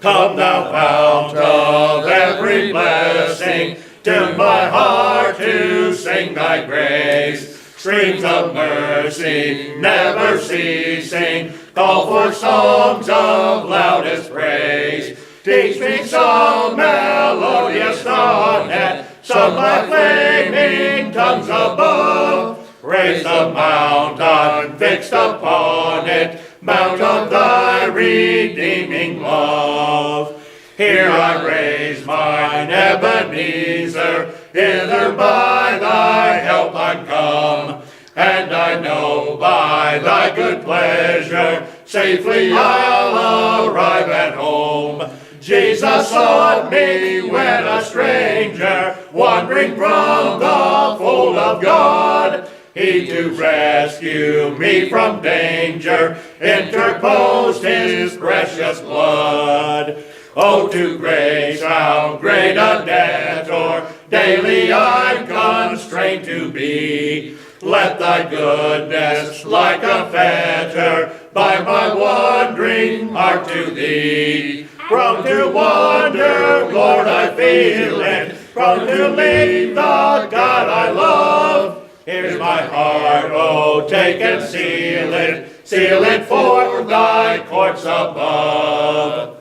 Come thou fount of every blessing, tune my heart to sing thy grace. Streams of mercy never ceasing, call for songs of loudest praise. Teach me some melodious sonnet, sung by flaming tongues above. Raise the mountain fixed upon it, mount of thy redeeming love. Here I raise mine Ebenezer, hither by thy help I'm come, and I know by thy good pleasure safely I'll arrive at home. Jesus sought me when a stranger, wandering from the fold of God. He to rescue me from danger interposed his precious blood. Oh, to grace how great a debtor daily I'm constrained to be. Let thy goodness like a fetter bind my wandering heart to thee. Prone to wander, Lord, I feel it, prone to leave the God I love. Here's my heart, oh, take and seal it for thy courts above.